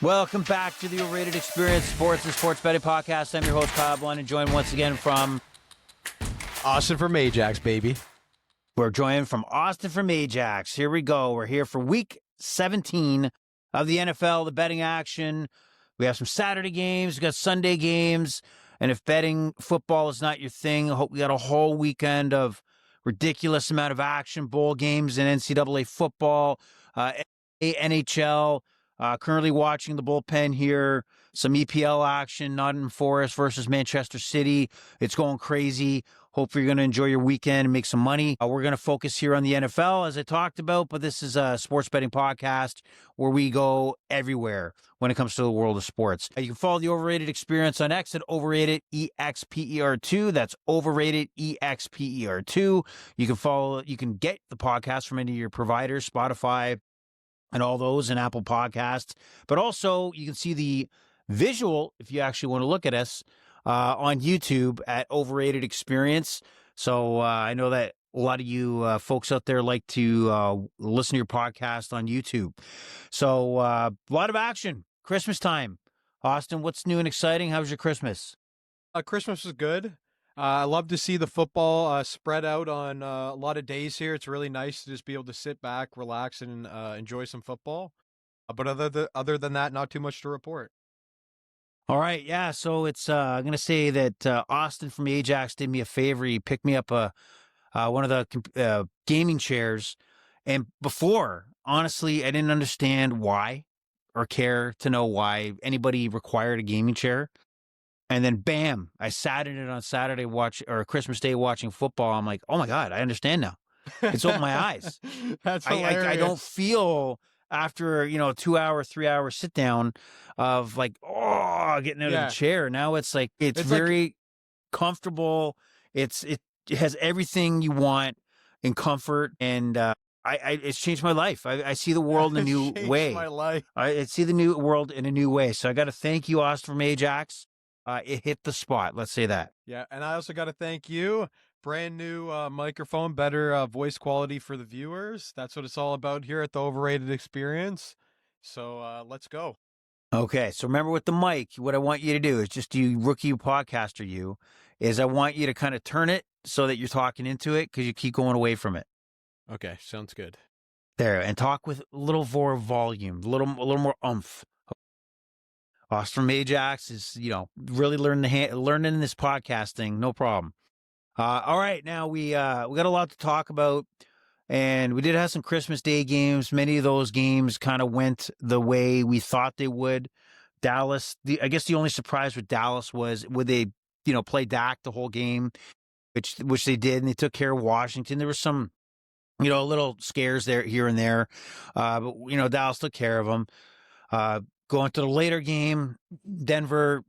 Welcome back to the Overrated Experience, sports and sports betting podcast. I'm your host, Kyle Blunt, and joined once again from Austin from Ajax, baby. We're joined from Austin from Ajax. Here we go. We're here for week 17 of the NFL, the betting action. We have some Saturday games, we got Sunday games, and if betting football is not your thing, I hope we got a whole weekend of ridiculous amount of action, bowl games in NCAA football, NHL. Currently watching the bullpen here. Some EPL action, Nottingham Forest versus Manchester City. It's going crazy. Hopefully you're going to enjoy your weekend and make some money. We're going to focus here on the NFL, as I talked about, but this is a sports betting podcast where we go everywhere when it comes to the world of sports. You can follow the Overrated Experience on X at Overrated EXPER2. That's Overrated EXPER2. You can get the podcast from any of your providers, Spotify, and all those, in Apple Podcasts. But also, you can see the visual, if you actually want to look at us, on YouTube at Overrated Experience. So I know that a lot of you folks out there like to listen to your podcast on YouTube. So a lot of action. Christmas time. Austin, what's new and exciting? How was your Christmas? Christmas was good. I love to see the football spread out on a lot of days here. It's really nice to just be able to sit back, relax, and enjoy some football. But other than that, not too much to report. All right, yeah. So it's I'm gonna say that Austin from Ajax did me a favor. He picked me up one of the gaming chairs, and before, honestly, I didn't understand why or care to know why anybody required a gaming chair. And then, bam! I sat in it on Saturday or Christmas Day watching football. I'm like, oh my god, I understand now. It's opened my eyes. That's hilarious. I don't feel after 2 hour, 3 hour sit down of like getting out of the chair. Now it's like it's very comfortable. It has everything you want in comfort, and it's changed my life. I see the world in a new way. My life. I see the new world in a new way. So I got to thank you, Austin from Ajax. It hit the spot. Let's say that. Yeah, and I also got to thank you. Brand new microphone, better voice quality for the viewers. That's what it's all about here at the Overrated Experience. So let's go. Okay, so remember with the mic, what I want you to do is just you rookie podcaster I want you to kind of turn it so that you're talking into it because you keep going away from it. Okay, sounds good. There, and talk with a little more volume, a little more oomph. Austin from Ajax is, really learning this podcasting, no problem. All right, now we got a lot to talk about, and we did have some Christmas Day games. Many of those games kind of went the way we thought they would. Dallas, I guess the only surprise with Dallas was would they, play Dak the whole game, which they did, and they took care of Washington. There was some, little scares there here and there, but Dallas took care of them. Going to the later game, Denver,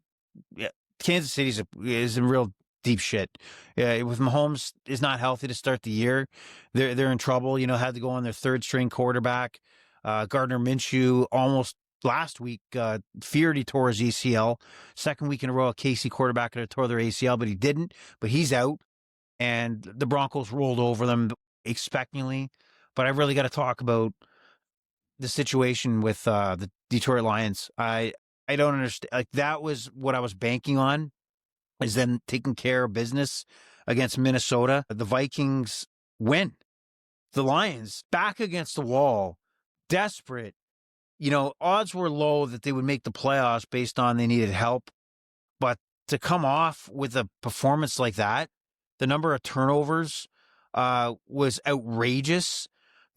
Kansas City is in real deep shit. With Mahomes is not healthy to start the year. They're in trouble. Had to go on their third string quarterback. Gardner Minshew almost last week feared he tore his ACL. Second week in a row, a KC quarterback could have tore their ACL, but he didn't. But he's out, and the Broncos rolled over them expectantly. But I really got to talk about the situation with the Detroit Lions. I don't understand. Like, that was what I was banking on, is them taking care of business against Minnesota. The Vikings win. The Lions back against the wall, desperate. Odds were low that they would make the playoffs based on they needed help. But to come off with a performance like that, the number of turnovers was outrageous.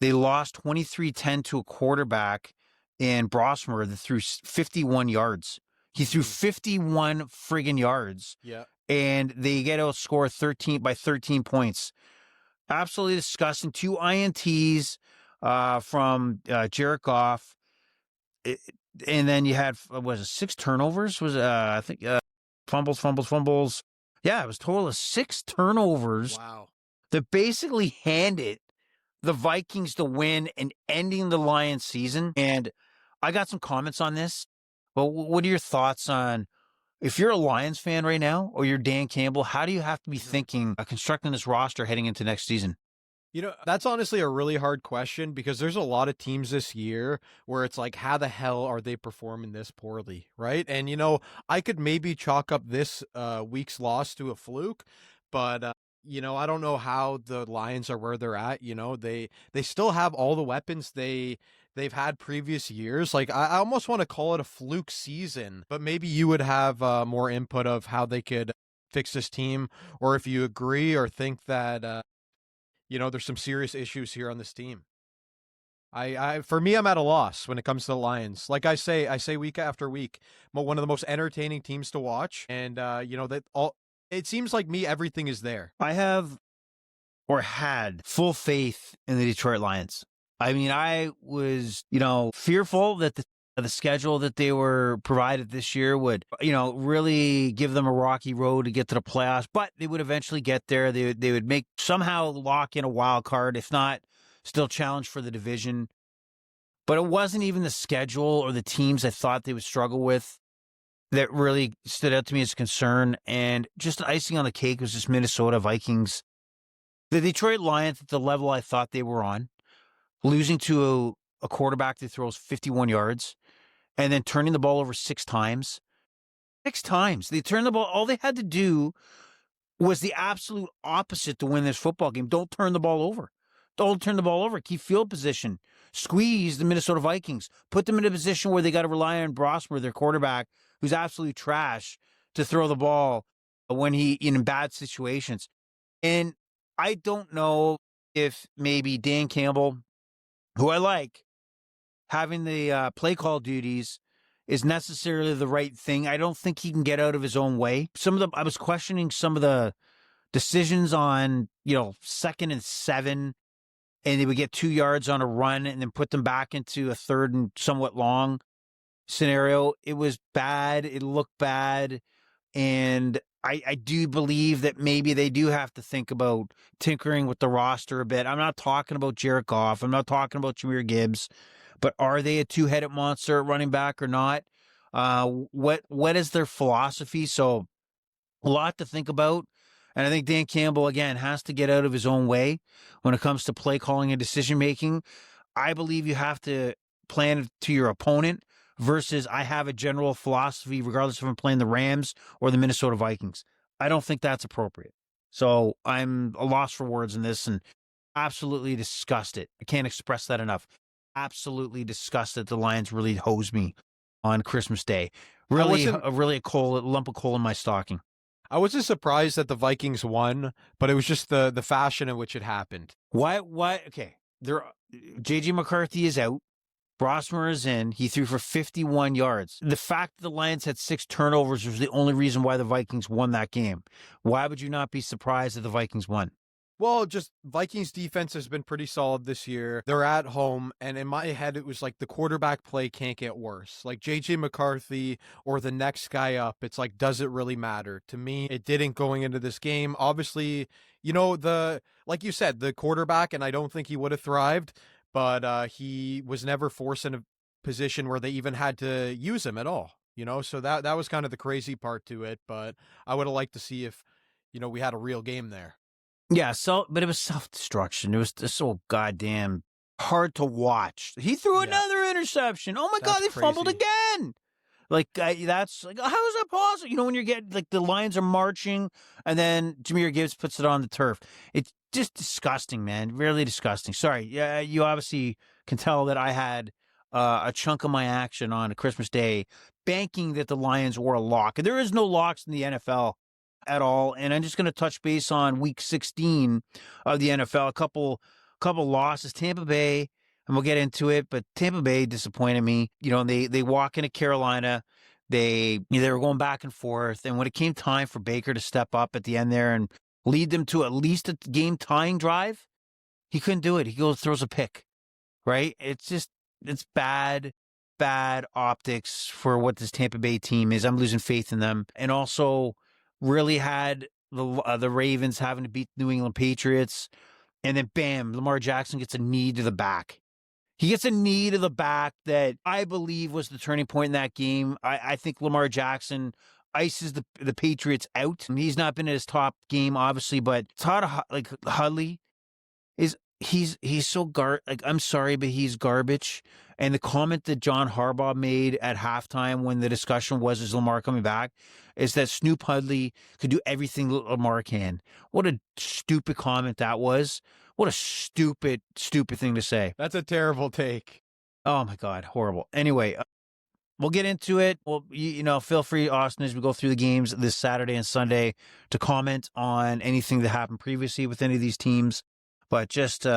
They lost 23-10 to a quarterback in Brosmer that threw 51 yards. He threw 51 friggin' yards. Yeah. And they get outscored 13 points. Absolutely disgusting. 2 INTs from Jared Goff. And then you had, 6 turnovers? I think fumbles. Yeah, it was a total of 6 turnovers. Wow. That basically handed the Vikings the win and ending the Lions season. And I got some comments on this. But what are your thoughts on, if you're a Lions fan right now, or you're Dan Campbell, how do you have to be thinking constructing this roster heading into next season? That's honestly a really hard question because there's a lot of teams this year where it's like, how the hell are they performing this poorly, right? And I could maybe chalk up this week's loss to a fluke, but I don't know how the Lions are where they're at. They still have all the weapons they've had previous years. Like I almost want to call it a fluke season, but maybe you would have more input of how they could fix this team, or if you agree or think that there's some serious issues here on this team. For me, I'm at a loss when it comes to the Lions. Like I say week after week, one of the most entertaining teams to watch, and that all. It seems like everything is there. I have or had full faith in the Detroit Lions. I mean, I was, fearful that the schedule that they were provided this year would, really give them a rocky road to get to the playoffs, but they would eventually get there. They would somehow lock in a wild card, if not still challenge for the division. But it wasn't even the schedule or the teams I thought they would struggle with that really stood out to me as a concern. And just icing on the cake was just Minnesota Vikings. The Detroit Lions at the level I thought they were on, losing to a quarterback that throws 51 yards and then turning the ball over 6 times. 6 times. They turned the ball. All they had to do was the absolute opposite to win this football game. Don't turn the ball over. Don't turn the ball over. Keep field position. Squeeze the Minnesota Vikings. Put them in a position where they got to rely on Brosmer, their quarterback, who's absolute trash, to throw the ball when he in bad situations. And I don't know if maybe Dan Campbell, who I like, having the play call duties is necessarily the right thing. I don't think he can get out of his own way. I was questioning some of the decisions on, 2nd and 7, and they would get 2 yards on a run and then put them back into a 3rd and somewhat long scenario. It was bad. It looked bad. And I do believe that maybe they do have to think about tinkering with the roster a bit. I'm not talking about Jared Goff. I'm not talking about Jahmyr Gibbs. But are they a 2-headed monster at running back or not? What is their philosophy? So a lot to think about. And I think Dan Campbell, again, has to get out of his own way when it comes to play calling and decision making. I believe you have to plan to your opponent versus I have a general philosophy, regardless if I'm playing the Rams or the Minnesota Vikings. I don't think that's appropriate. So I'm a loss for words in this and absolutely disgusted. I can't express that enough. Absolutely disgusted the Lions really hosed me on Christmas Day. Really a lump of coal in my stocking. I wasn't surprised that the Vikings won, but it was just the fashion in which it happened. Why? Okay. J.J. McCarthy is out. Brosmer is in. He threw for 51 yards. The fact that the Lions had 6 turnovers was the only reason why the Vikings won that game. Why would you not be surprised that the Vikings won? Well, just Vikings defense has been pretty solid this year. They're at home, and in my head, it was like the quarterback play can't get worse. Like J.J. McCarthy or the next guy up, it's like, does it really matter? To me, it didn't going into this game. Obviously, like you said, the quarterback, and I don't think he would have thrived, but he was never forced in a position where they even had to use him at all. So that was kind of the crazy part to it, but I would have liked to see if, we had a real game there. Yeah, but it was self-destruction. It was just so goddamn hard to watch. He threw another interception. Oh my God, they fumbled again. That's like, how is that possible? When you're getting, like, the Lions are marching and then Jahmyr Gibbs puts it on the turf. It's just disgusting, man. Really disgusting. Sorry. Yeah, you obviously can tell that I had a chunk of my action on a Christmas Day banking that the Lions were a lock. And there is no locks in the NFL at all. And I'm just going to touch base on week 16 of the NFL. A couple losses. Tampa Bay, and we'll get into it, but Tampa Bay disappointed me. They walk into Carolina. They were going back and forth. And when it came time for Baker to step up at the end there and lead them to at least a game-tying drive, he couldn't do it. He throws a pick, right? It's bad optics for what this Tampa Bay team is. I'm losing faith in them. And also really had the Ravens having to beat the New England Patriots. And then, bam, Lamar Jackson gets a knee to the back. He gets a knee to the back that I believe was the turning point in that game. I think Lamar Jackson ices the Patriots out. He's not been at his top game, obviously, but Todd Hudley is he's so like, I'm sorry, but he's garbage. And the comment that John Harbaugh made at halftime when the discussion was, is Lamar coming back, is that Snoop Hudley could do everything Lamar can. What a stupid comment that was. What a stupid thing to say. That's a terrible take. Oh my God, horrible. Anyway, we'll get into it. Well, feel free, Austin, as we go through the games this Saturday and Sunday, to comment on anything that happened previously with any of these teams. But just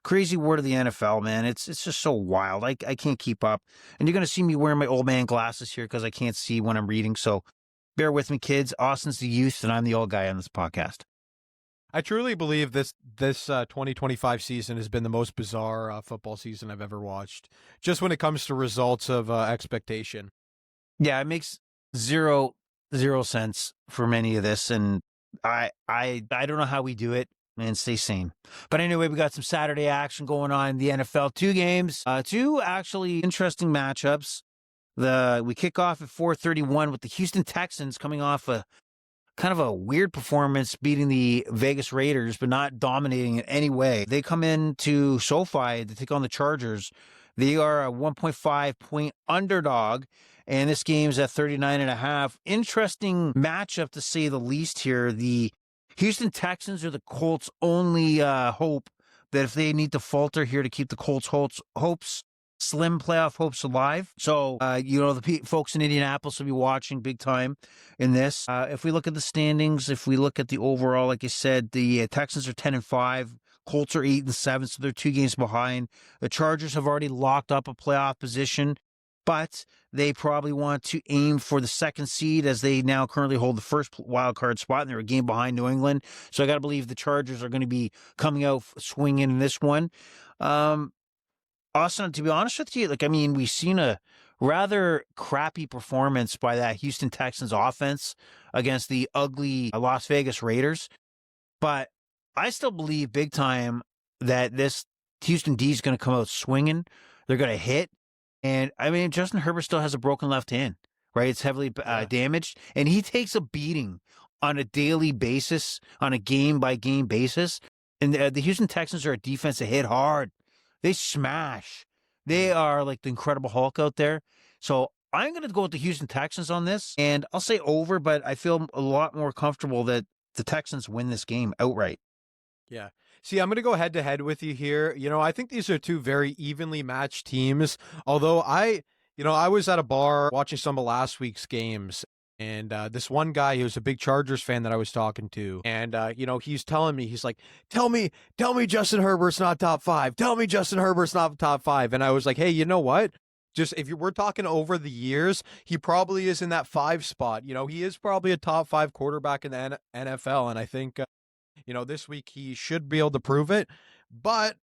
crazy word of the NFL, man. It's just so wild. I can't keep up. And you're going to see me wearing my old man glasses here because I can't see when I'm reading. So bear with me, kids. Austin's the youth, and I'm the old guy on this podcast. I truly believe this 2025 season has been the most bizarre football season I've ever watched, just when it comes to results of expectation. Yeah, it makes zero sense for many of this, and I don't know how we do it. And stay sane. But anyway, we got some Saturday action going on in the NFL. 2 games, 2 actually interesting matchups. We kick off at 4:31 with the Houston Texans coming off a kind of a weird performance, beating the Vegas Raiders, but not dominating in any way. They come into SoFi to take on the Chargers. They are a 1.5 point underdog, and this game's at 39.5. Interesting matchup, to say the least here. The Houston Texans are the Colts' only hope that if they need to falter here to keep the Colts' slim playoff hopes alive. So, the folks in Indianapolis will be watching big time in this. If we look at the standings, if we look at the overall, like I said, the Texans are 10-5. Colts are 8-7, so they're 2 games behind. The Chargers have already locked up a playoff position, but they probably want to aim for the 2nd seed, as they now currently hold the first wild card spot, and they're a game behind New England. So I got to believe the Chargers are going to be coming out swinging in this one. Austin, to be honest with you, we've seen a rather crappy performance by that Houston Texans offense against the ugly Las Vegas Raiders. But I still believe big time that this Houston D is going to come out swinging. They're going to hit. And, Justin Herbert still has a broken left hand, right? It's heavily damaged. And he takes a beating on a daily basis, on a game-by-game basis. And the Houston Texans are a defense that hit hard. They smash. They are like the Incredible Hulk out there. So I'm going to go with the Houston Texans on this. And I'll say over, but I feel a lot more comfortable that the Texans win this game outright. Yeah. See, I'm going to go head-to-head with you here. I think these are 2 very evenly matched teams. Although I was at a bar watching some of last week's games, and this one guy, he was a big Chargers fan that I was talking to. And, he's telling me, he's like, tell me Justin Herbert's not top 5. Tell me Justin Herbert's not top 5. And I was like, hey, you know what? Just if we're talking over the years, he probably is in that 5 spot. He is probably a top 5 quarterback in the NFL. And I think, this week he should be able to prove it. But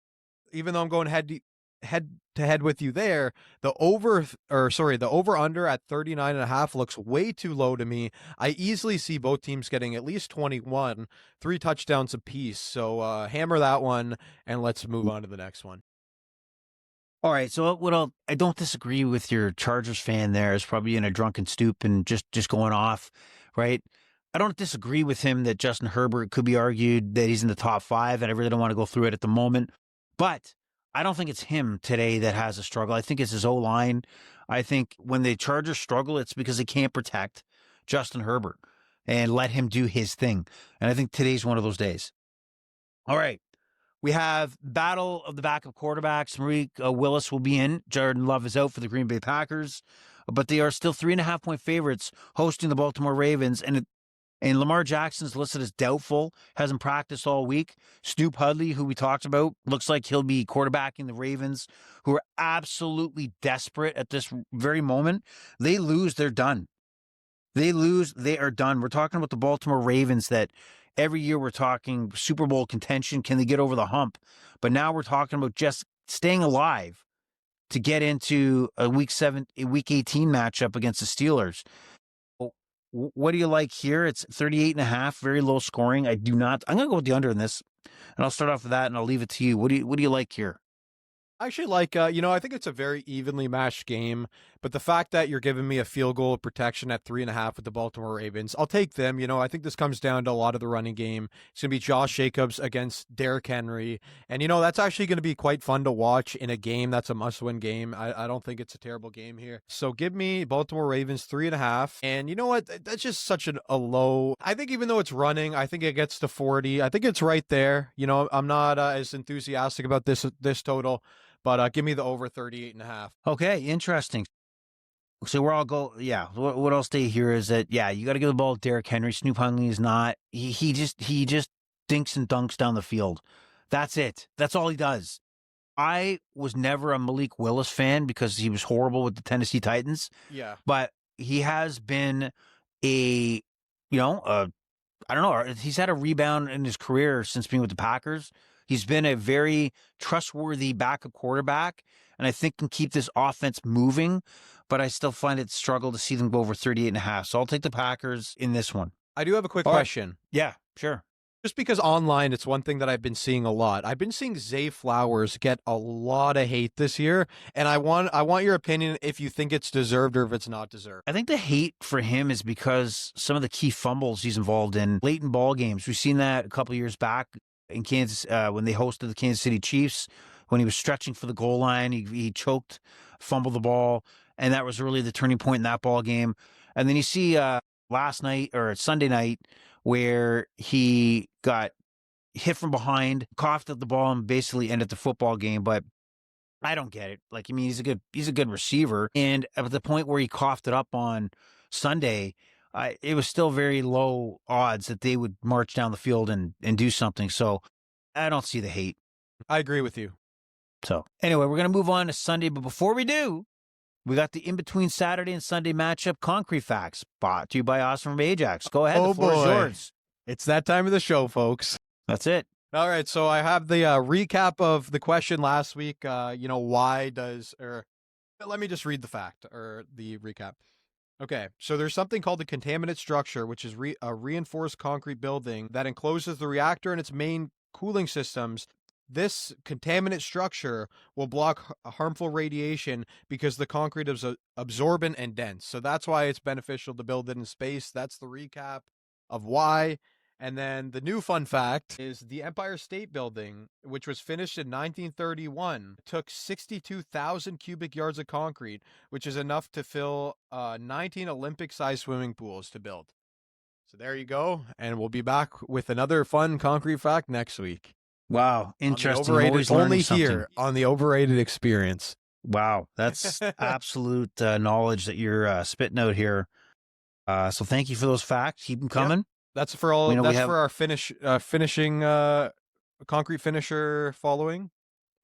even though I'm going head to head with you there, the over under at 39.5 looks way too low to me. I easily see both teams getting at least 21, 3 touchdowns apiece. So hammer that one, and let's move on to the next one. All right, so I don't disagree with your Chargers fan there. Is probably in a drunken stoop and just going off, right? I don't disagree with him that Justin Herbert could be argued that he's in the top 5, and I really don't want to go through it at the moment. But I don't think it's him today that has a struggle. I think it's his O-line. I think when the Chargers struggle, it's because they can't protect Justin Herbert and let him do his thing. And I think today's one of those days. All right. We have battle of the backup quarterbacks. Malik Willis will be in. Jordan Love is out for the Green Bay Packers. But they are still 3.5 point favorites hosting the Baltimore Ravens. And Lamar Jackson's listed as doubtful, hasn't practiced all week. Snoop Hudley, who we talked about, looks like he'll be quarterbacking the Ravens, who are absolutely desperate at this very moment. They lose, they're done. They lose, they are done. We're talking about the Baltimore Ravens that every year we're talking Super Bowl contention. Can they get over the hump? But now we're talking about just staying alive to get into a Week 18 matchup against the Steelers. What do you like here? It's 38.5, very low scoring. I'm going to go with the under in this, and I'll start off with that, and I'll leave it to you. What do you like here? I actually like, I think it's a very evenly matched game But the fact that you're giving me a field goal protection at 3.5 with the Baltimore Ravens, I'll take them. I think this comes down to a lot of the running game. It's going to be Josh Jacobs against Derrick Henry. And, that's actually going to be quite fun to watch in a game that's a must-win game. I don't think it's a terrible game here. So give me Baltimore Ravens 3.5. And you know what? That's just such a low. I think even though it's running, I think it gets to 40. I think it's right there. I'm not as enthusiastic about this total, but give me the over 38.5. Okay, interesting. So we're all what I'll say here is that, you got to give the ball to Derrick Henry. Snoop Huntley is not. He just dinks and dunks down the field. That's it. That's all he does. I was never a Malik Willis fan because he was horrible with the Tennessee Titans. Yeah. But he has been I don't know. He's had a rebound in his career since being with the Packers. He's been a very trustworthy backup quarterback, and I think can keep this offense moving, but I still find it struggle to see them go over 38.5. So I'll take the Packers in this one. I do have a quick question. Yeah, sure. Just because online, it's one thing that I've been seeing a lot. I've been seeing Zay Flowers get a lot of hate this year, and I want your opinion if you think it's deserved or if it's not deserved. I think the hate for him is because some of the key fumbles he's involved in late in ball games. We've seen that a couple of years back in Kansas when they hosted the Kansas City Chiefs. When he was stretching for the goal line, he choked, fumbled the ball, and that was really the turning point in that ball game. And then you see last night or Sunday night where he got hit from behind, coughed at the ball, and basically ended the football game. But I don't get it. He's a good receiver, and at the point where he coughed it up on Sunday, it was still very low odds that they would march down the field and do something. So I don't see the hate. I agree with you. So anyway, we're going to move on to Sunday. But before we do, we got the in-between Saturday and Sunday matchup Concrete Facts, brought to you by Austin from Ajax. Go ahead. The floor is yours. It's that time of the show, folks. That's it. All right, so I have the recap of the question last week. Why does, or let me just read the fact or the recap. Okay, so there's something called the contaminant structure, which is a reinforced concrete building that encloses the reactor and its main cooling systems. This contaminant structure will block harmful radiation because the concrete is absorbent and dense. So that's why it's beneficial to build it in space. That's the recap of why. And then the new fun fact is the Empire State Building, which was finished in 1931, took 62,000 cubic yards of concrete, which is enough to fill 19 Olympic-sized swimming pools to build. So there you go. And we'll be back with another fun concrete fact next week. Wow, interesting. Only here on the Overrated Experience. Wow, that's absolute knowledge that you're spitting out here. So thank you for those facts. Keep them coming. Yep. That's for all. For our finishing concrete finisher following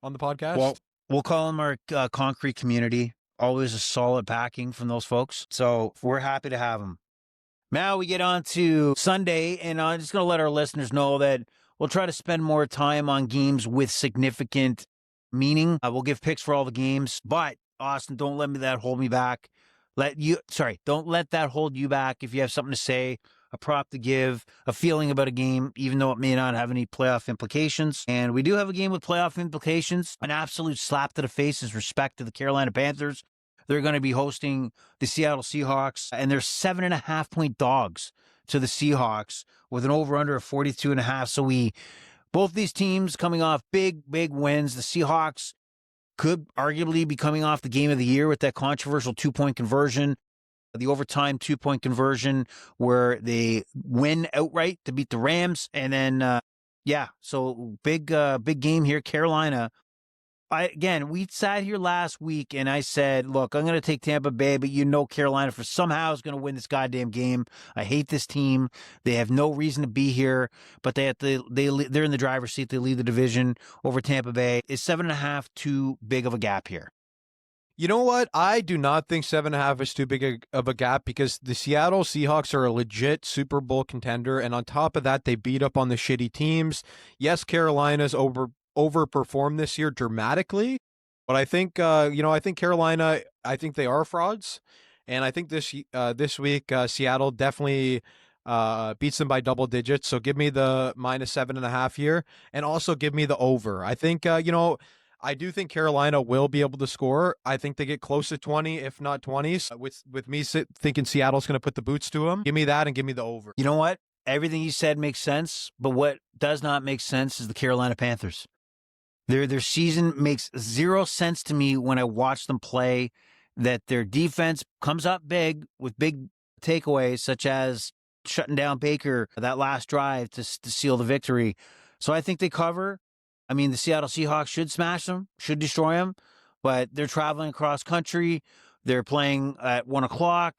on the podcast. Well, we'll call them our concrete community. Always a solid backing from those folks. So we're happy to have them. Now we get on to Sunday, and I'm just going to let our listeners know that we'll try to spend more time on games with significant meaning. We'll give picks for all the games, but Austin, don't let that hold me back. Don't let that hold you back. If you have something to say, a prop to give, a feeling about a game, even though it may not have any playoff implications. And we do have a game with playoff implications. An absolute slap to the face is respect to the Carolina Panthers. They're going to be hosting the Seattle Seahawks, and they're 7.5-point dogs to the Seahawks with an over-under of 42.5. So both these teams coming off big wins. The Seahawks could arguably be coming off the game of the year with that controversial 2-point conversion, the overtime 2-point conversion where they win outright to beat the Rams. And then, so big game here. Carolina. We sat here last week and I said, look, I'm going to take Tampa Bay, but Carolina for somehow is going to win this goddamn game. I hate this team. They have no reason to be here, but they're in the driver's seat. They lead the division over Tampa Bay. Is 7.5 too big of a gap here? You know what? I do not think 7.5 is too big of a gap because the Seattle Seahawks are a legit Super Bowl contender. And on top of that, they beat up on the shitty teams. Yes, Carolina's overperformed this year dramatically, but I think I think Carolina, I think they are frauds, and I think this week Seattle definitely beats them by double digits. So give me the -7.5 here, and also give me the over. I think I do think Carolina will be able to score. I think they get close to 20, if not 20. So with me thinking Seattle's going to put the boots to them, give me that and give me the over. You know what? Everything you said makes sense, but what does not make sense is the Carolina Panthers. Their season makes zero sense to me when I watch them play. That their defense comes up big with big takeaways, such as shutting down Baker that last drive to seal the victory. So I think they cover. I mean, the Seattle Seahawks should smash them, should destroy them, but they're traveling across country. They're playing at 1:00.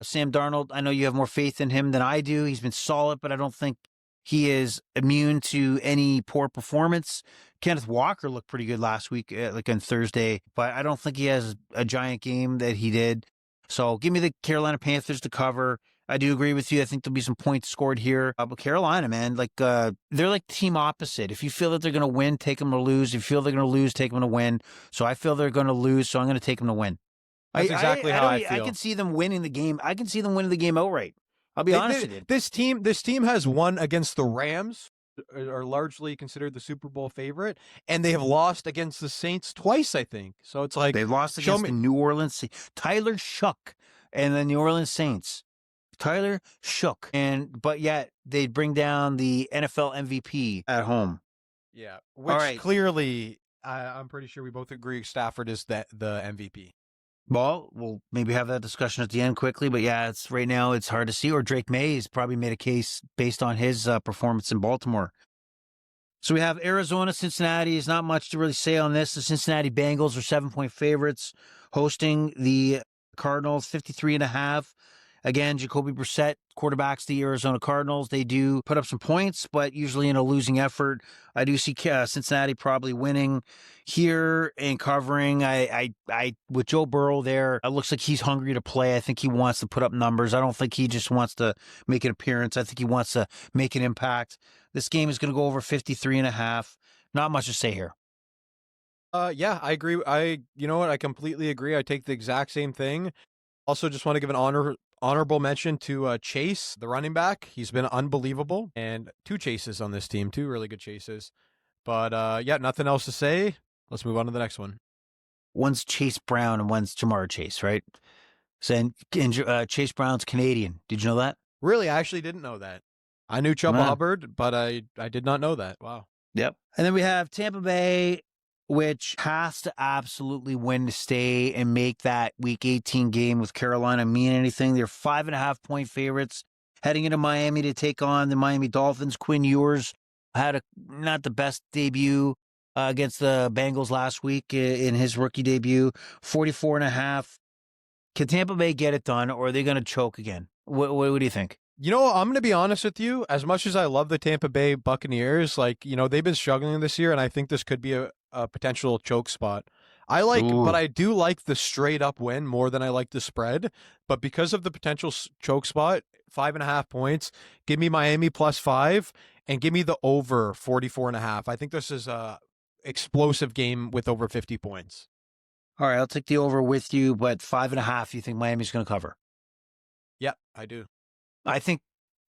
Sam Darnold, I know you have more faith in him than I do. He's been solid, but I don't think he is immune to any poor performance. Kenneth Walker looked pretty good last week, like on Thursday, but I don't think he has a giant game that he did. So give me the Carolina Panthers to cover. I do agree with you. I think there'll be some points scored here. But Carolina, man, they're like team opposite. If you feel that they're going to win, take them to lose. If you feel they're going to lose, take them to win. So I feel they're going to lose, so I'm going to take them to win. That's exactly how I feel. I can see them winning the game. I can see them winning the game outright. I'll be honest with you. This team has won against the Rams, are largely considered the Super Bowl favorite, and they have lost against the Saints twice, I think. So it's like they've lost against the New Orleans Tyler Shook and the New Orleans Saints. Tyler Shook, but yet they bring down the NFL MVP at home. Yeah, which clearly, I'm pretty sure we both agree Stafford is the MVP. Well, we'll maybe have that discussion at the end quickly, but yeah, right now it's hard to see. Or Drake May has probably made a case based on his performance in Baltimore. So we have Arizona, Cincinnati. There's not much to really say on this. The Cincinnati Bengals are 7-point favorites, hosting the Cardinals, 53.5. Again, Jacoby Brissett quarterbacks the Arizona Cardinals. They do put up some points, but usually in a losing effort. I do see Cincinnati probably winning here and covering. I with Joe Burrow there, it looks like he's hungry to play. I think he wants to put up numbers. I don't think he just wants to make an appearance. I think he wants to make an impact. This game is going to go over 53.5. Not much to say here. Yeah, I agree. You know what? I completely agree. I take the exact same thing. Also, just want to give an honorable mention to Chase, the running back. He's been unbelievable, and 2 chases on this team, 2 really good chases. But yeah, nothing else to say. Let's move on to the next one. One's Chase Brown and one's Jamar Chase, right? So, and Chase Brown's Canadian. Did you know that? Really, I actually didn't know that. I knew Chuba Hubbard, but I did not know that. Wow. Yep. And then we have Tampa Bay, which has to absolutely win to stay and make that Week 18 game with Carolina mean anything. They're 5.5-point favorites heading into Miami to take on the Miami Dolphins. Quinn Ewers had not the best debut against the Bengals last week in his rookie debut. 44.5. Can Tampa Bay get it done, or are they going to choke again? What do you think? You know, I'm going to be honest with you. As much as I love the Tampa Bay Buccaneers, they've been struggling this year, and I think this could be a potential choke spot. But I do like the straight up win more than I like the spread. But because of the potential choke spot, 5.5 points, give me Miami +5 and give me the over 44.5. I think this is a explosive game with over 50 points. All right, I'll take the over with you, but 5.5, you think Miami's going to cover? Yeah, I do. I think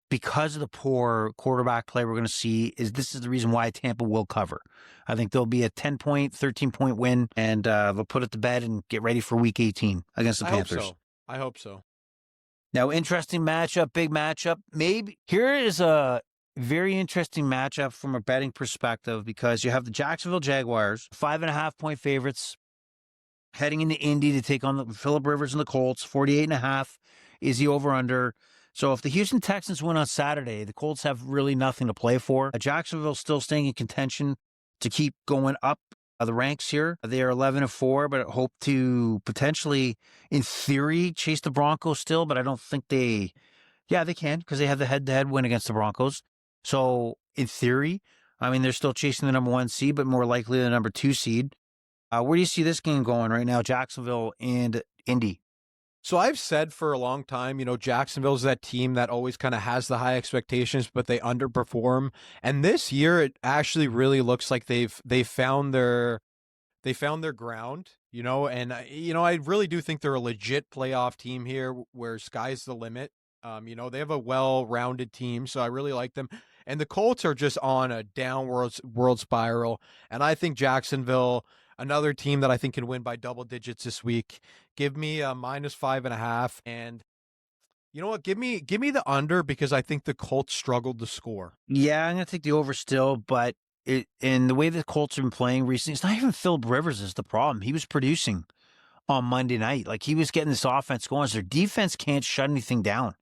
because of the poor quarterback play we're going to see, this is the reason why Tampa will cover. I think there'll be a 10-point, 13-point win, and they'll put it to bed and get ready for Week 18 against the Panthers. I hope so. Now, interesting matchup, big matchup. Maybe here is a very interesting matchup from a betting perspective because you have the Jacksonville Jaguars, 5.5-point favorites, heading into Indy to take on the Phillip Rivers and the Colts. 48.5 is the over-under. So if the Houston Texans win on Saturday, the Colts have really nothing to play for. Jacksonville still staying in contention to keep going up the ranks here. They are 11-4, but hope to potentially, in theory, chase the Broncos still, but I don't think they can because they have the head-to-head win against the Broncos. So in theory, I mean, they're still chasing the number 1 seed, but more likely the number 2 seed. Where do you see this game going right now, Jacksonville and Indy? So I've said for a long time, Jacksonville's that team that always kind of has the high expectations, but they underperform. And this year, it actually really looks like they've found their ground, and I really do think they're a legit playoff team here where sky's the limit. They have a well-rounded team, so I really like them. And the Colts are just on a downward world spiral. And I think Jacksonville, another team that I think can win by double digits this week. Give me a -5.5. And you know what? Give me the under because I think the Colts struggled to score. Yeah, I'm gonna take the over still, but in the way the Colts have been playing recently, it's not even Philip Rivers is the problem. He was producing on Monday night. Like he was getting this offense going. So their defense can't shut anything down.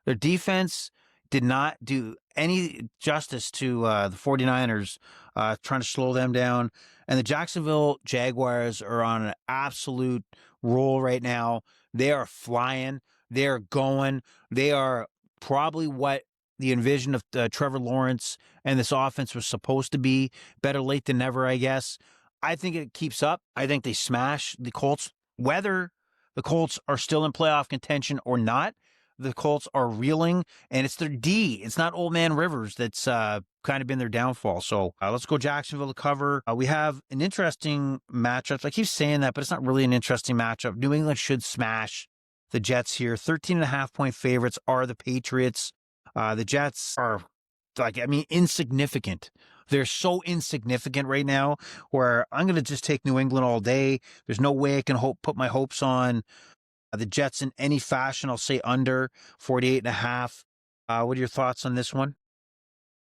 Their defense did not do any justice to the 49ers, trying to slow them down. And the Jacksonville Jaguars are on an absolute roll right now. They are flying. They are going. They are probably what the envision of Trevor Lawrence and this offense was supposed to be. Better late than never, I guess. I think it keeps up. I think they smash the Colts. Whether the Colts are still in playoff contention or not, the Colts are reeling, and it's their D. It's not old man Rivers that's kind of been their downfall. So let's go Jacksonville to cover. We have an interesting matchup. I keep saying that, but it's not really an interesting matchup. New England should smash the Jets here. 13.5-point favorites are the Patriots. The Jets are, insignificant. They're so insignificant right now where I'm going to just take New England all day. There's no way I can put my hopes on the Jets in any fashion. I'll say under 48.5. What are your thoughts on this one?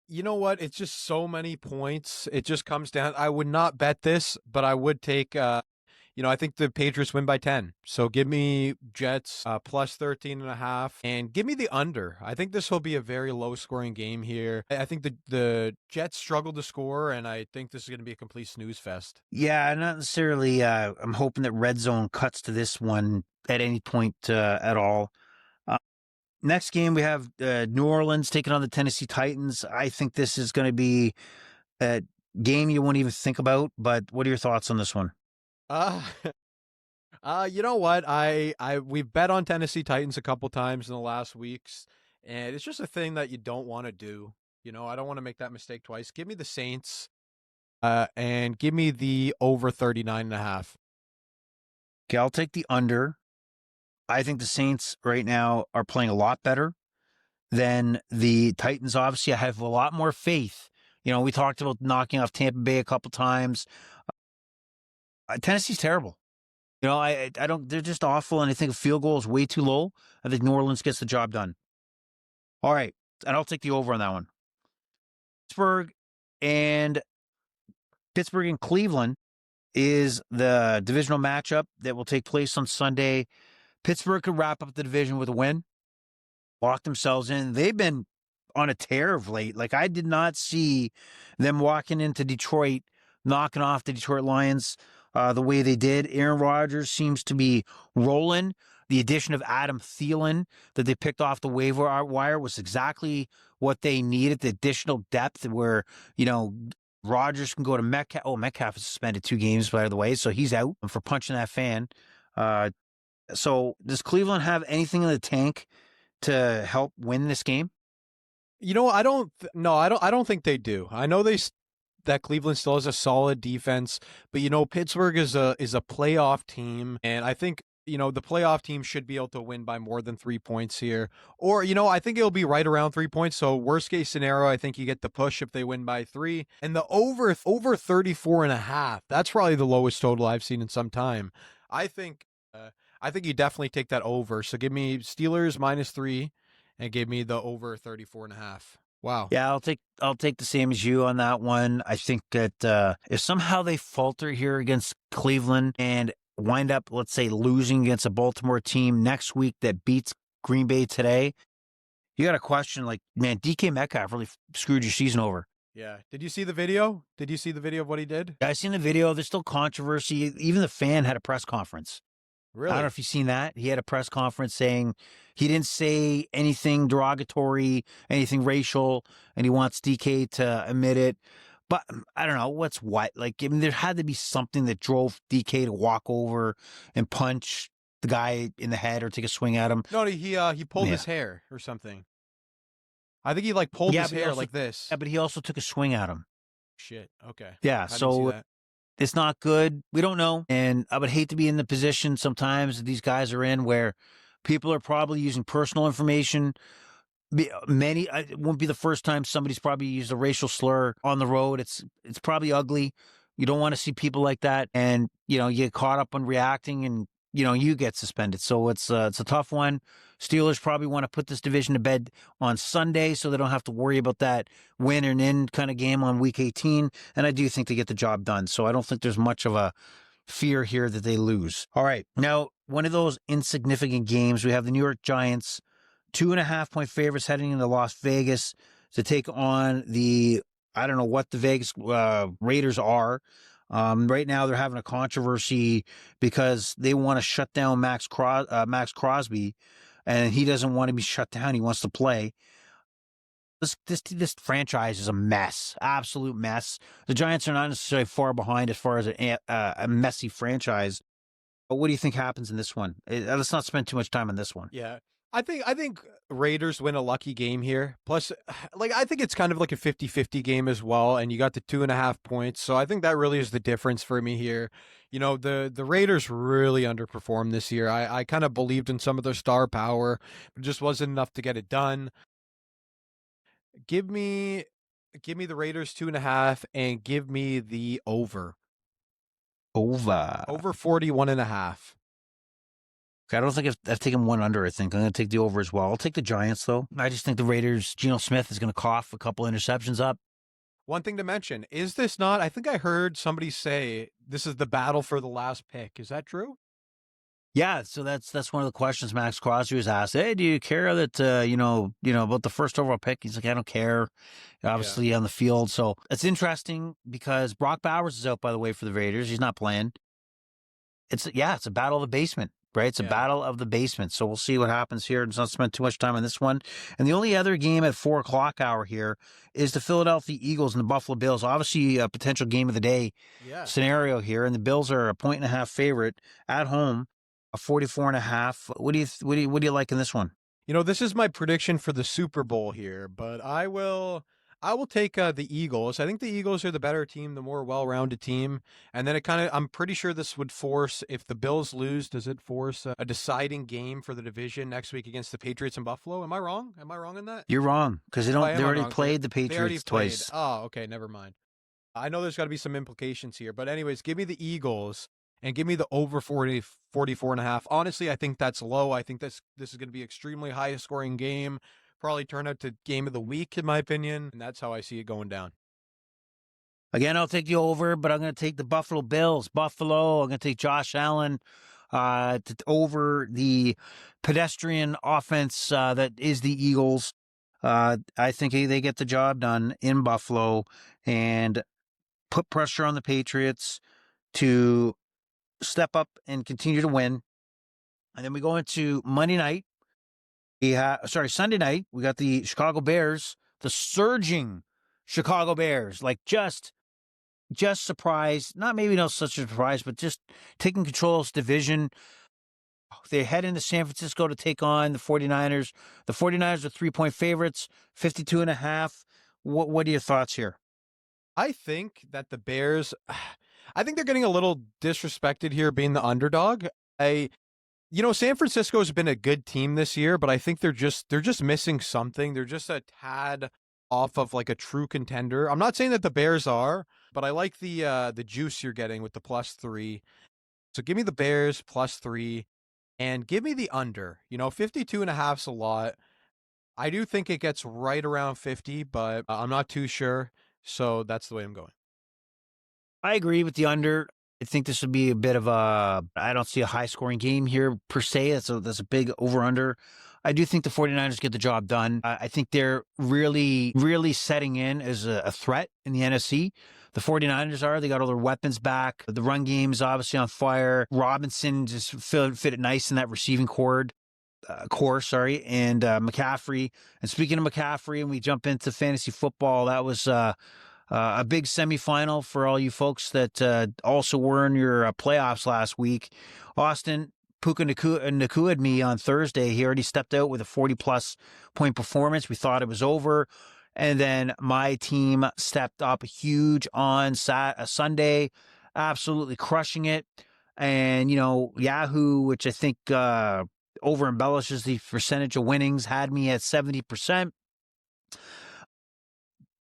You know what? It's just so many points. It just comes down. I would not bet this, but I would take, I think the Patriots win by 10. So give me Jets plus 13.5 and give me the under. I think this will be a very low scoring game here. I think the Jets struggle to score, and I think this is going to be a complete snooze fest. Yeah, not necessarily. I'm hoping that red zone cuts to this one at any point at all. Next game, we have New Orleans taking on the Tennessee Titans. I think this is going to be a game you won't even think about, but what are your thoughts on this one? Uh, you know what? We've bet on Tennessee Titans a couple times in the last weeks, and it's just a thing that you don't want to do. I don't want to make that mistake twice. Give me the Saints, and give me the over 39.5. Okay, I'll take the under. I think the Saints right now are playing a lot better than the Titans. Obviously, I have a lot more faith. We talked about knocking off Tampa Bay a couple times. Tennessee's terrible. I don't, they're just awful. And I think a field goal is way too low. I think New Orleans gets the job done. All right. And I'll take the over on that one. Pittsburgh and Cleveland is the divisional matchup that will take place on Sunday. Pittsburgh could wrap up the division with a win, lock themselves in. They've been on a tear of late. Like, I did not see them walking into Detroit, knocking off the Detroit Lions the way they did. Aaron Rodgers seems to be rolling. The addition of Adam Thielen that they picked off the waiver wire was exactly what they needed. The additional depth where, Rodgers can go to Metcalf. Oh, Metcalf is suspended 2 games, by the way, so he's out for punching that fan. So does Cleveland have anything in the tank to help win this game? I don't think they do. I know that Cleveland still has a solid defense, but Pittsburgh is a playoff team, and I think the playoff team should be able to win by more than 3 points here. Or, I think it'll be right around 3 points. So worst case scenario, I think you get the push if they win by 3. And the over 34.5, that's probably the lowest total I've seen in some time. I think you definitely take that over. So give me Steelers -3 and give me the over 34.5. Wow. Yeah, I'll take the same as you on that one. I think that if somehow they falter here against Cleveland and wind up, let's say, losing against a Baltimore team next week that beats Green Bay today, you got to question, man, DK Metcalf really screwed your season over. Yeah. Did you see the video? Did you see the video of what he did? Yeah, I seen the video. There's still controversy. Even the fan had a press conference. Really? I don't know if you've seen that. He had a press conference saying he didn't say anything derogatory, anything racial, and he wants DK to admit it. But I don't know what's what. There had to be something that drove DK to walk over and punch the guy in the head or take a swing at him. No, he pulled his hair or something. I think he pulled his hair like this. Yeah, but he also took a swing at him. Shit. Okay. Yeah, so it's not good. We don't know. And I would hate to be in the position sometimes that these guys are in where people are probably using personal information Many, it won't be the first time somebody's probably used a racial slur on the road. It's probably ugly. You don't want to see people like that, and you get caught up on reacting, and you get suspended. So it's a tough one. Steelers probably want to put this division to bed on Sunday, so they don't have to worry about that win and in kind of game on Week 18. And I do think they get the job done. So I don't think there's much of a fear here that they lose. All right, now one of those insignificant games. We have the New York Giants, 2.5-point favorites heading into Las Vegas to take on I don't know what the Vegas Raiders are. Right now, they're having a controversy because they want to shut down Max Crosby, and he doesn't want to be shut down. He wants to play. This franchise is a mess, absolute mess. The Giants are not necessarily far behind as far as a messy franchise. But what do you think happens in this one? Let's not spend too much time on this one. Yeah. I think Raiders win a lucky game here. Plus, I think it's kind of like a 50-50 game as well, and you got the 2.5 points. So I think that really is the difference for me here. The Raiders really underperformed this year. I kind of believed in some of their star power, but it just wasn't enough to get it done. Give me the Raiders 2.5 and give me the over. Over 41.5. I don't think I've taken one under. I think I'm going to take the over as well. I'll take the Giants, though. I just think the Raiders, Geno Smith is going to cough a couple interceptions up. One thing to mention, is this not, I think I heard somebody say this is the battle for the last pick. Is that true? Yeah, so that's one of the questions Max Crosby was asked. Hey, do you care that about the first overall pick? He's like, I don't care. Obviously on the field. So it's interesting because Brock Bowers is out, by the way, for the Raiders. He's not playing. It's a battle of the basement. Right? It's a battle of the basement. So we'll see what happens here. Let's not spend too much time on this one. And the only other game at 4 o'clock hour here is the Philadelphia Eagles and the Buffalo Bills. Obviously a potential game of the day scenario here. And the Bills are a 1.5 favorite at home, a 44.5. What do you like in this one? This is my prediction for the Super Bowl here, but I will take the Eagles. I think the Eagles are the better team, the more well-rounded team. And then I'm pretty sure this would force, if the Bills lose, does it force a deciding game for the division next week against the Patriots in Buffalo? Am I wrong? Am I wrong in that? You're wrong, because they already played the Patriots twice. Oh, okay, never mind. I know there's got to be some implications here, but anyways, give me the Eagles and give me the over 44.5. Honestly, I think that's low. I think this is going to be an extremely high-scoring game. Probably turn out to game of the week, in my opinion, and that's how I see it going down. Again, I'll take the over, but I'm going to take the Buffalo Bills. I'm going to take Josh Allen over the pedestrian offense that is the Eagles. I think they get the job done in Buffalo and put pressure on the Patriots to step up and continue to win. And then we go into Monday night. Sunday night, we got the Chicago Bears, the surging Chicago Bears, like just surprised, not such a surprise, but just taking control of this division. They head into San Francisco to take on the 49ers. The 49ers are 3-point favorites, 52.5. What are your thoughts here? I think that the Bears, I think they're getting a little disrespected here being the underdog. San Francisco has been a good team this year, but I think they're just missing something. They're just a tad off of like a true contender. I'm not saying that the Bears are, but I like the juice you're getting with the +3. So give me the Bears +3 and give me the under. 52.5 is a lot. I do think it gets right around 50, but I'm not too sure. So that's the way I'm going. I agree with the under. I think this would be a bit of I don't see a high scoring game here per se. That's a big over under. I do think the 49ers get the job done. I think they're really, really setting in as a threat in the NFC. The 49ers are. They got all their weapons back. The run game is obviously on fire. Robinson just fit it nice in that receiving core, and McCaffrey. And speaking of McCaffrey, and we jump into fantasy football, that was a big semifinal for all you folks that also were in your playoffs last week. Austin Puka Nakua'd me on Thursday. He already stepped out with a 40-plus point performance. We thought it was over. And then my team stepped up huge on Sunday, absolutely crushing it. And, Yahoo, which I think over embellishes the percentage of winnings, had me at 70%.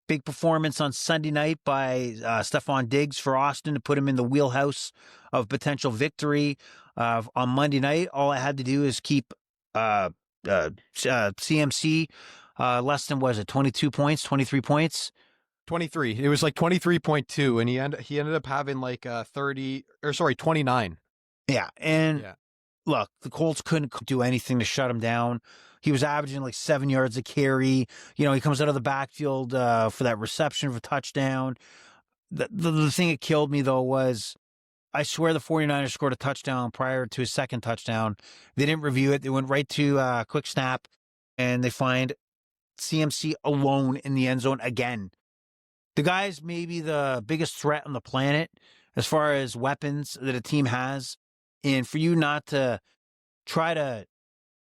Big performance on Sunday night by Stephon Diggs for Austin to put him in the wheelhouse of potential victory. On Monday night, all I had to do is keep CMC less than, was it 22 points, 23 points? 23. It was like 23.2, and he ended up having like 29. Yeah, and Yeah. look, the Colts couldn't do anything to shut him down. He was averaging like 7 yards a carry. You know, he comes out of the backfield for that reception for a touchdown. The thing that killed me, though, was I swear the 49ers scored a touchdown prior to his second touchdown. They didn't review it. They went right to quick snap, and they find CMC alone in the end zone again. The guy's maybe the biggest threat on the planet as far as weapons that a team has. And for you not to try to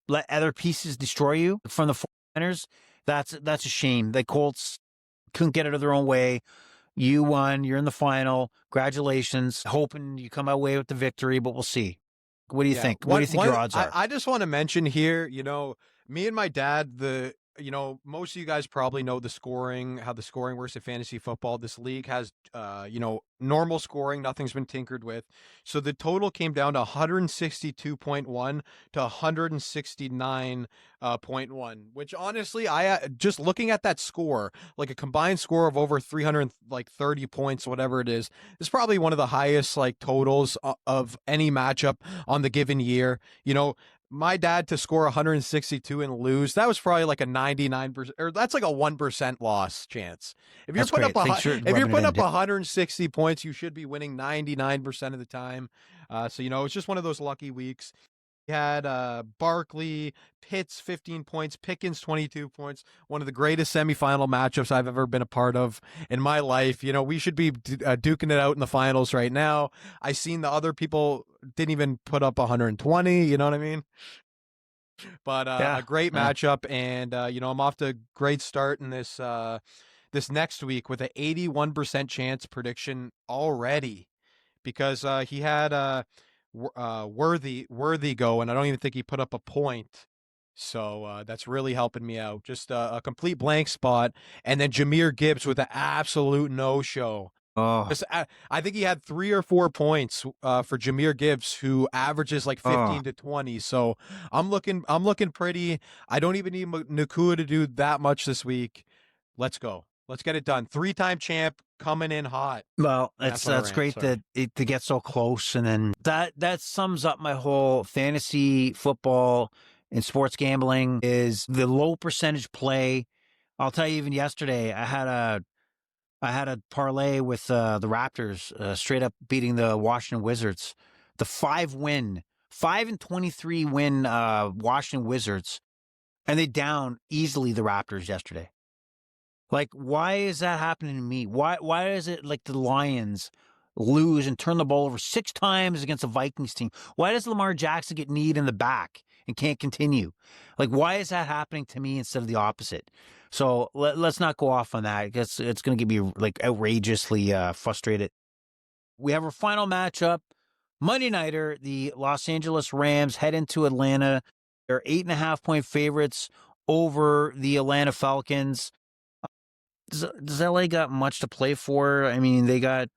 let other pieces destroy you from the 49ers, that's a shame. The Colts couldn't get it their own way. You won. You're in the final. Congratulations. Hoping you come away with the victory, but we'll see. What do you think? What do you think your odds are? I just want to mention here, me and my dad, most of you guys probably know how the scoring works in fantasy football. This league has, normal scoring. Nothing's been tinkered with. So the total came down to 162.1 to 169.1, which honestly, I just looking at that score, like a combined score of over 330 points, whatever it is probably one of the highest like totals of any matchup on the given year. My dad to score 162 and lose, that was probably like a 99%, or that's like a 1% loss chance. If you're putting up 160 points, you should be winning 99% of the time. So it's just one of those lucky weeks. We had Barkley, Pitts 15 points, Pickens 22 points. One of the greatest semifinal matchups I've ever been a part of in my life. We should be duking it out in the finals right now. I seen the other people didn't even put up 120. You know what I mean? But a great matchup, and I'm off to a great start in this next week with an 81% chance prediction already, because he had Worthy go, and I don't even think he put up a point. So that's really helping me out. Just a complete blank spot, and then Jahmyr Gibbs with an absolute no-show. Oh, I think he had 3 or 4 points for Jahmyr Gibbs, who averages like 15 to 20. So I'm looking pretty. I don't even need Nakua to do that much this week. Let's go. Let's get it done. 3-time champ coming in hot. Well, that's great that to get so close, and then that sums up my whole fantasy football and sports gambling is the low percentage play. I'll tell you, even yesterday, I had a parlay with the Raptors, straight up beating the Washington Wizards. The 5-23 win Washington Wizards, and they down easily the Raptors yesterday. Like, why is that happening to me? Why is it like the Lions lose and turn the ball over 6 times against a Vikings team? Why does Lamar Jackson get kneed in the back and can't continue? Like, why is that happening to me instead of the opposite? So let's not go off on that, because it's going to get me like outrageously frustrated. We have our final matchup, Monday nighter. The Los Angeles Rams head into Atlanta. They're 8.5-point favorites over the Atlanta Falcons. Does LA got much to play for? I mean, they got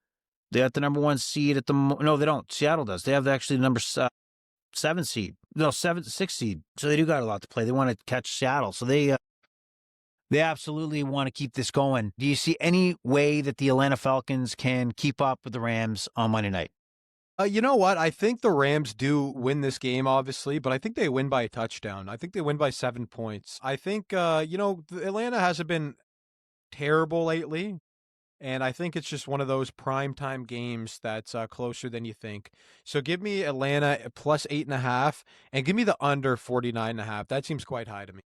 the number 1 seed at the no, they don't. Seattle does. They have actually the number 7 seed. No, 6 seed. So they do got a lot to play. They want to catch Seattle. So they absolutely want to keep this going. Do you see any way that the Atlanta Falcons can keep up with the Rams on Monday night? You know what? I think the Rams do win this game, obviously, but I think they win by a touchdown. I think they win by 7 points. I think, Atlanta hasn't been terrible lately, and I think it's just one of those primetime games that's closer than you think. So give me Atlanta plus 8.5, and give me the under 49.5. That seems quite high to me.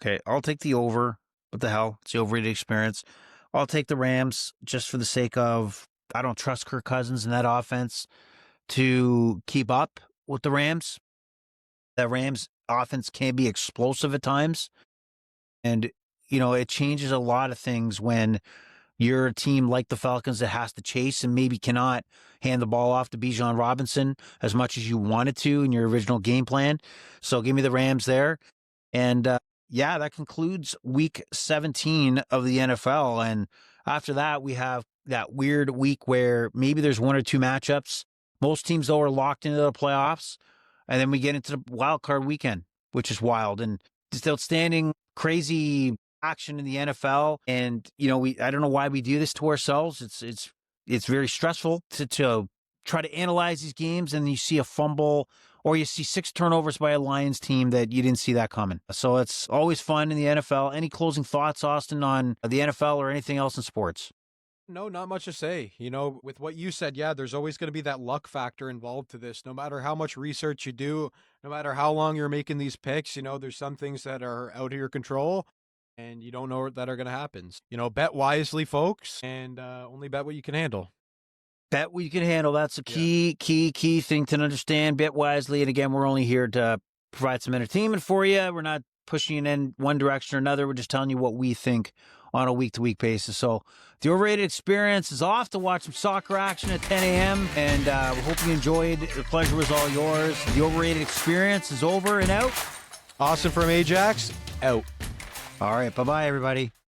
Okay, I'll take the over. What the hell? It's the overrated experience. I'll take the Rams just for the sake of I don't trust Kirk Cousins in that offense to keep up with the Rams. The Rams offense can be explosive at times, and it changes a lot of things when you're a team like the Falcons that has to chase and maybe cannot hand the ball off to Bijan Robinson as much as you wanted to in your original game plan. So give me the Rams there. And yeah, that concludes week 17 of the NFL. And after that, we have that weird week where maybe there's one or two matchups. Most teams, though, are locked into the playoffs. And then we get into the wild card weekend, which is wild and just outstanding, crazy action in the NFL. And, you know, I don't know why we do this to ourselves. It's very stressful to try to analyze these games, and you see a fumble or you see 6 turnovers by a Lions team that you didn't see that coming. So it's always fun in the NFL. Any closing thoughts, Austin, on the NFL or anything else in sports? No, not much to say. You know, with what you said, yeah, there's always going to be that luck factor involved to this. No matter how much research you do, no matter how long you're making these picks, you know, there's some things that are out of your control and you don't know that are going to happen. You know, bet wisely, folks, and only bet what you can handle. Bet what you can handle. That's a key thing to understand. Bet wisely. And again, we're only here to provide some entertainment for you. We're not pushing you in one direction or another. We're just telling you what we think on a week-to-week basis. So the Overrated Experience is off to watch some soccer action at 10 a.m. And we hope you enjoyed. The pleasure was all yours. The Overrated Experience is over and out. Austin from Ajax, out. All right. Bye-bye, everybody.